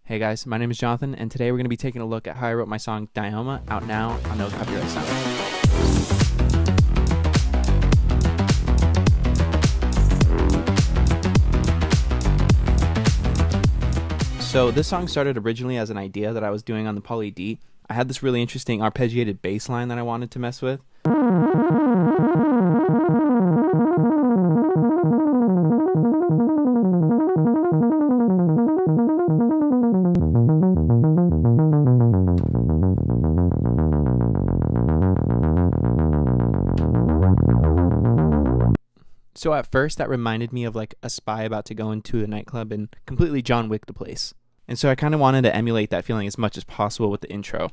Hey guys, my name is Jonathan, and today we're going to be taking a look at how I wrote my song Dioma, out now on No Copyright Sound. So this song started originally as an idea that I was doing on the Poly D. I had this really interesting arpeggiated bass line that I wanted to mess with. So at first that reminded me of like a spy about to go into a nightclub and completely John Wick the place. And so I kind of wanted to emulate that feeling as much as possible with the intro.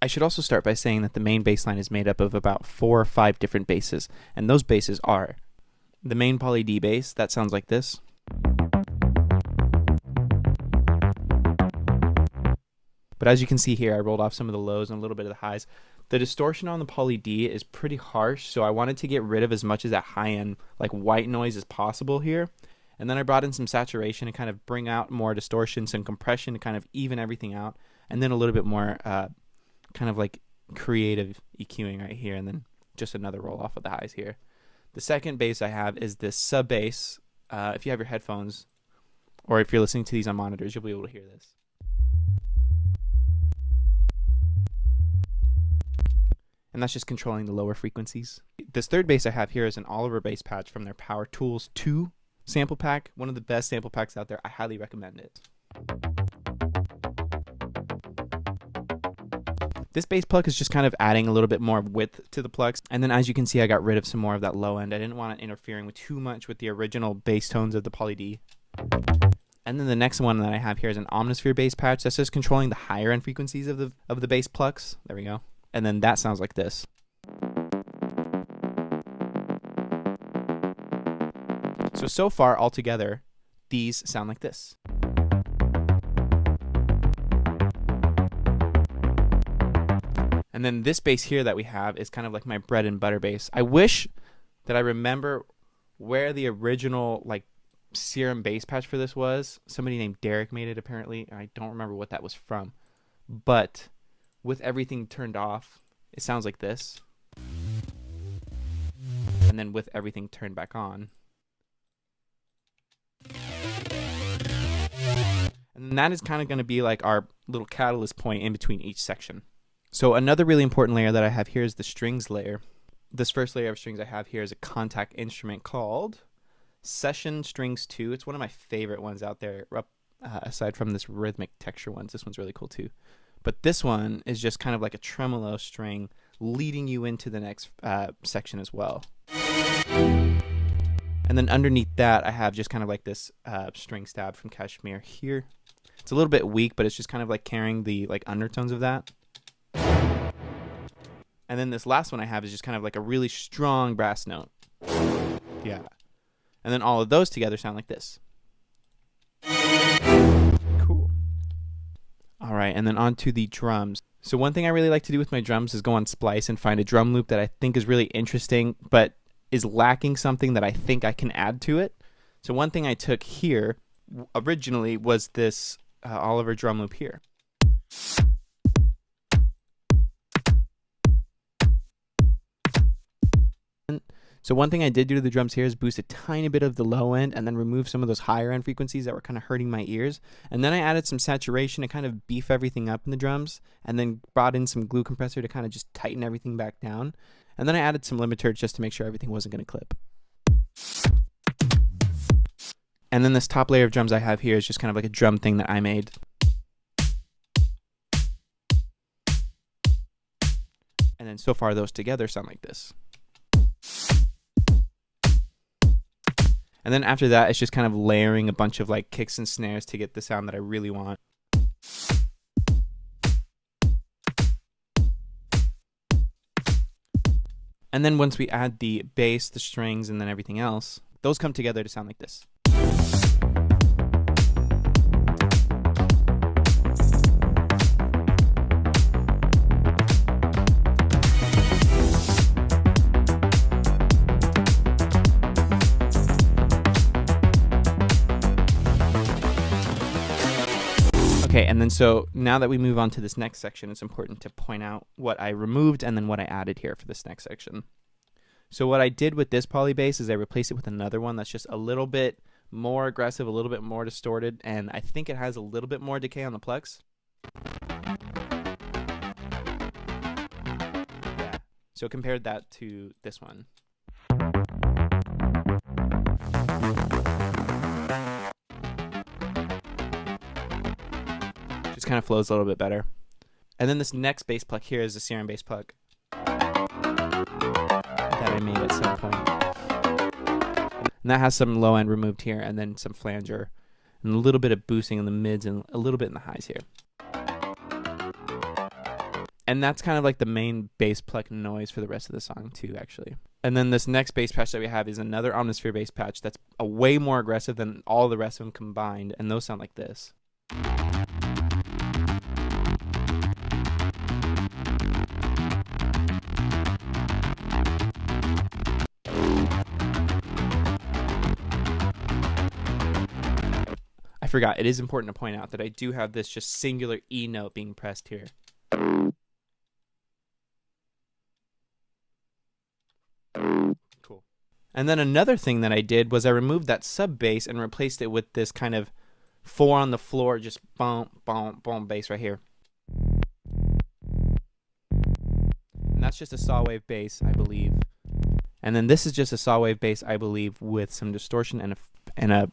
I should also start by saying that the main bass line is made up of about 4 or 5 different basses, and those basses are the main Poly D bass, that sounds like this. But as you can see here, I rolled off some of the lows and a little bit of the highs. The distortion on the Poly D is pretty harsh, so I wanted to get rid of as much of that high-end like white noise as possible here. And then I brought in some saturation to kind of bring out more distortion, some compression to kind of even everything out, and then a little bit more kind of like creative EQing right here, and then just another roll off of the highs here. The second bass I have is this sub bass. If you have your headphones, or if you're listening to these on monitors, you'll be able to hear this. And that's just controlling the lower frequencies. This third bass I have here is an Oliver bass patch from their Power Tools 2 sample pack. One of the best sample packs out there. I highly recommend it. This bass pluck is just kind of adding a little bit more width to the plucks. And then as you can see, I got rid of some more of that low end. I didn't want it interfering with too much with the original bass tones of the Poly D. And then the next one that I have here is an Omnisphere bass patch. That's just controlling the higher end frequencies of the bass plucks. There we go. And then that sounds like this. So far, altogether, these sound like this. And then this bass here that we have is kind of like my bread and butter bass. I wish that I remember where the original like Serum bass patch for this was. Somebody named Derek made it apparently. I don't remember what that was from. But with everything turned off, it sounds like this. And then with everything turned back on. And that is kind of going to be like our little catalyst point in between each section. So another really important layer that I have here is the strings layer. This first layer of strings I have here is a contact instrument called Session Strings 2. It's one of my favorite ones out there, aside from this rhythmic texture ones. This one's really cool too. But this one is just kind of like a tremolo string leading you into the next section as well. And then underneath that, I have just kind of like this string stab from Kashmir here. It's a little bit weak, but it's just kind of like carrying the like undertones of that. And then this last one I have is just kind of like a really strong brass note. Yeah. And then all of those together sound like this. Cool. All right, and then on to the drums. So one thing I really like to do with my drums is go on Splice and find a drum loop that I think is really interesting, but is lacking something that I think I can add to it. So one thing I took here originally was this Oliver drum loop here. So one thing I did do to the drums here is boost a tiny bit of the low end and then remove some of those higher end frequencies that were kind of hurting my ears. And then I added some saturation to kind of beef everything up in the drums, and then brought in some glue compressor to kind of just tighten everything back down. And then I added some limiter just to make sure everything wasn't going to clip. And then this top layer of drums I have here is just kind of like a drum thing that I made. And then so far those together sound like this. And then after that, it's just kind of layering a bunch of like kicks and snares to get the sound that I really want. And then once we add the bass, the strings, and then everything else, those come together to sound like this. Okay, and then so now that we move on to this next section, it's important to point out what I removed and then what I added here for this next section. So what I did with this poly bass is I replaced it with another one that's just a little bit more aggressive, a little bit more distorted, and I think it has a little bit more decay on the plex. Yeah. So compared that to this one. Just kind of flows a little bit better. And then this next bass pluck here is a Serum bass pluck that I made at some point. And that has some low end removed here, and then some flanger, and a little bit of boosting in the mids and a little bit in the highs here. And that's kind of like the main bass pluck noise for the rest of the song too, actually. And then this next bass patch that we have is another Omnisphere bass patch that's a way more aggressive than all the rest of them combined, and those sound like this. I forgot, it is important to point out that I do have this just singular E note being pressed here. Cool. And then another thing that I did was I removed that sub bass and replaced it with this kind of 4 on the floor, just boom, boom, boom bass right here. And that's just a saw wave bass, I believe. And then this is just a saw wave bass, I believe, with some distortion and a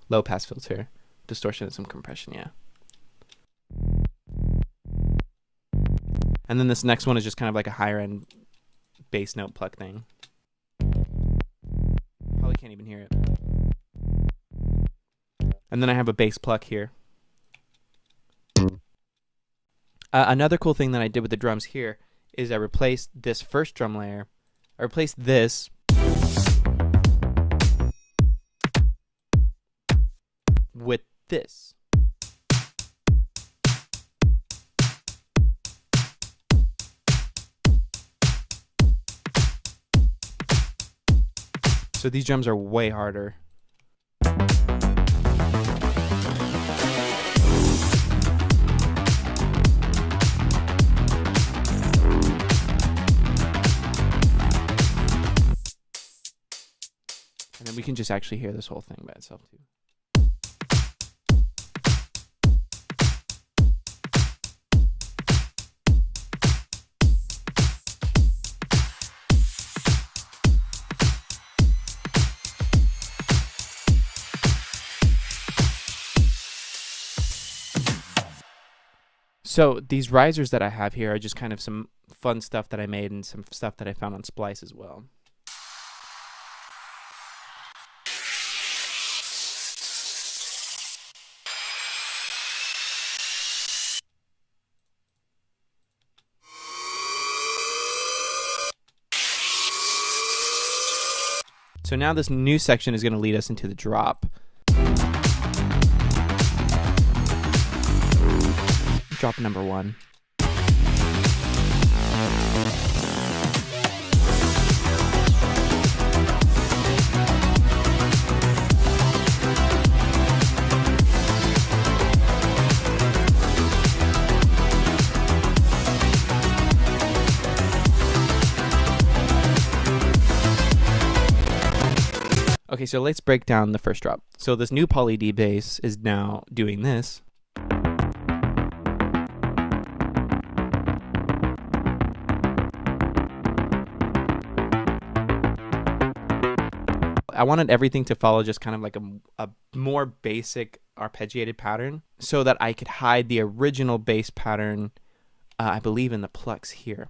low pass filter, distortion and some compression, yeah. And then this next one is just kind of like a higher end bass note pluck thing. Probably can't even hear it. And then I have a bass pluck here. Another cool thing that I did with the drums here is I replaced this first drum layer. I replaced this with this. So these drums are way harder. And then we can just actually hear this whole thing by itself too. So these risers that I have here are just kind of some fun stuff that I made and some stuff that I found on Splice as well. So now this new section is going to lead us into the drop. Drop number 1. Okay, so let's break down the first drop. So this new Poly D bass is now doing this. I wanted everything to follow just kind of like a more basic arpeggiated pattern so that I could hide the original bass pattern, I believe, in the plucks here.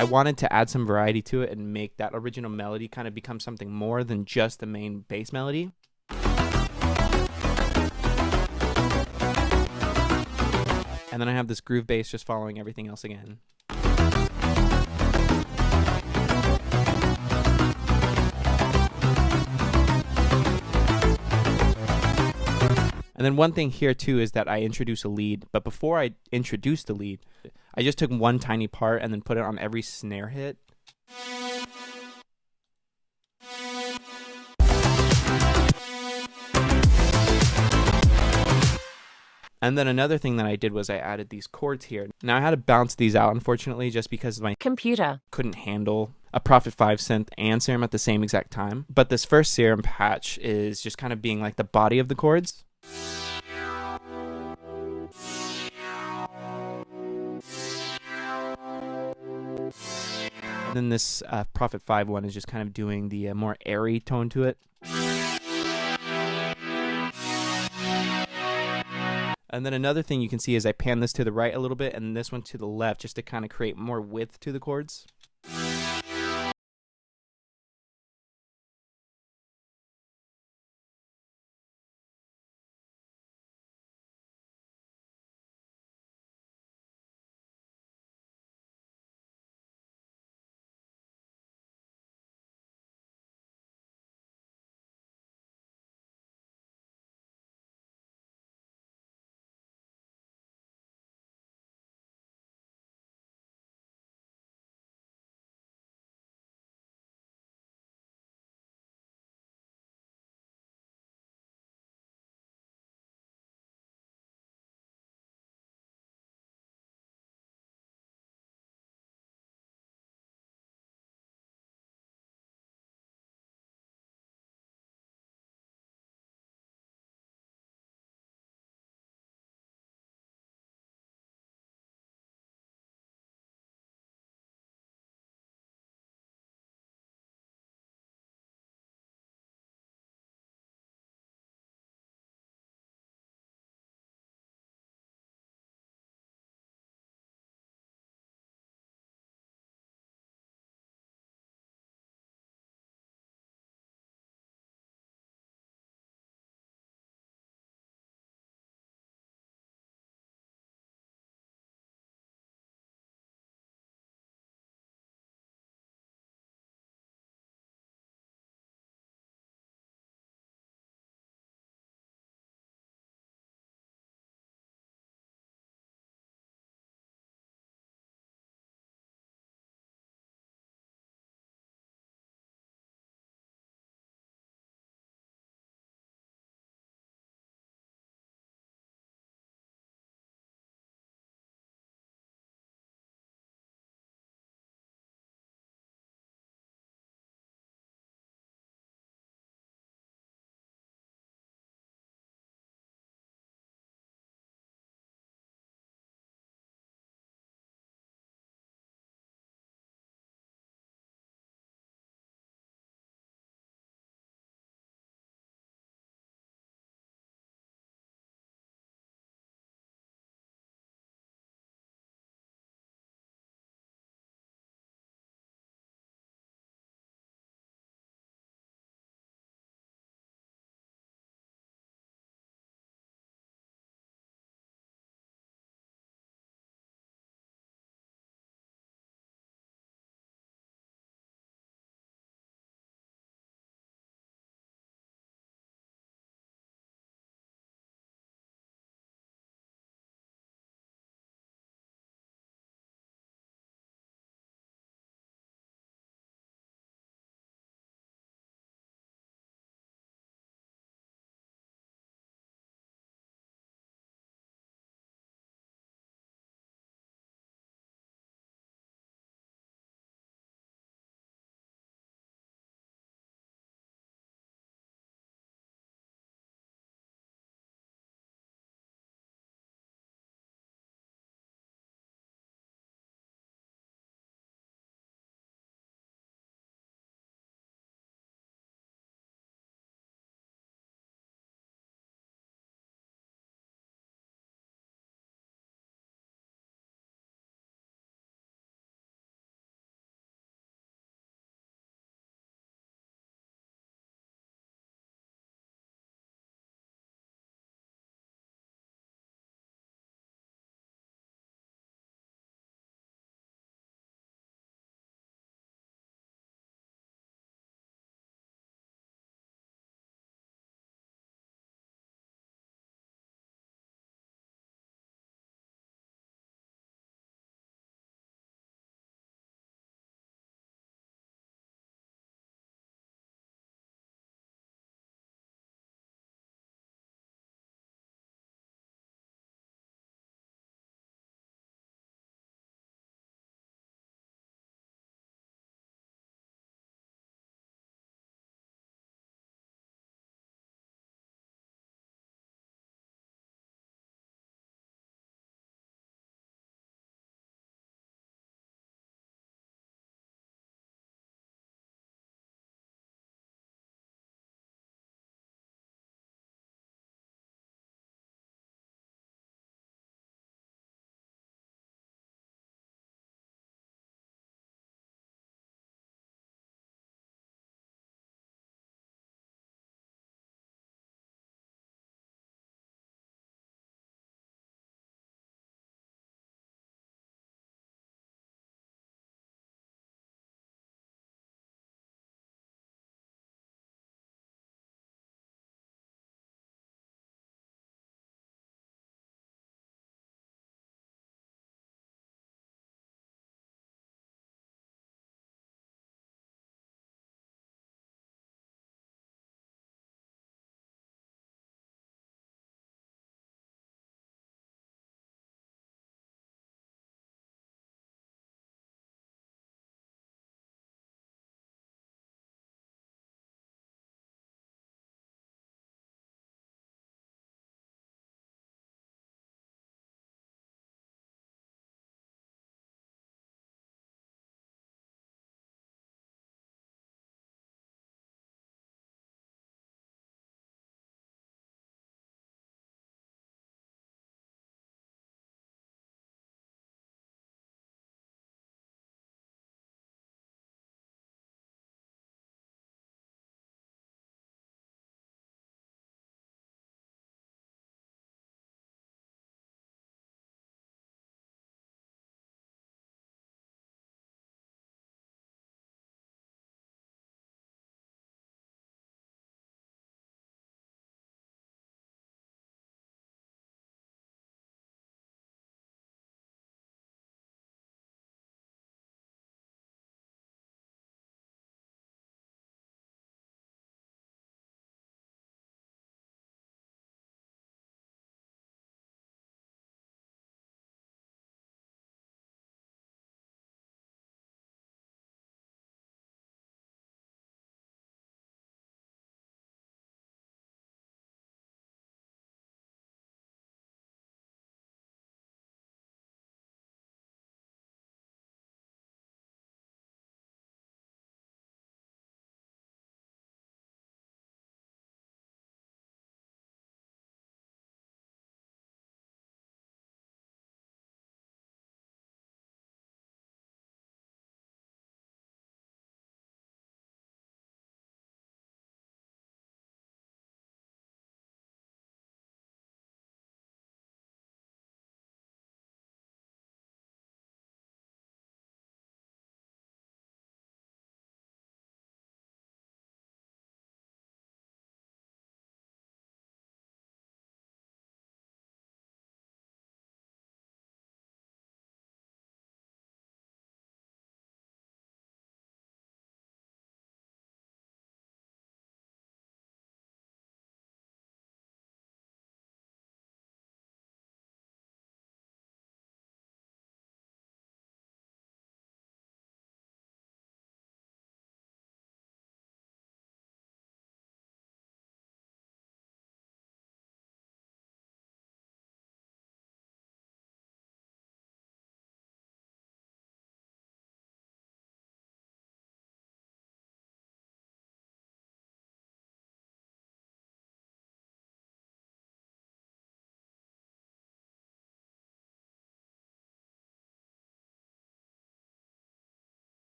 I wanted to add some variety to it and make that original melody kind of become something more than just the main bass melody. And then I have this groove bass just following everything else again. And then one thing here too is that I introduce a lead, but before I introduced the lead, I just took one tiny part and then put it on every snare hit. And then another thing that I did was I added these chords here. Now I had to bounce these out, unfortunately, just because my computer couldn't handle a Prophet 5 synth and serum at the same exact time. But this first serum patch is just kind of being like the body of the chords. And then this Prophet 5 one is just kind of doing the more airy tone to it. And then another thing you can see is I pan this to the right a little bit and this one to the left just to kind of create more width to the chords.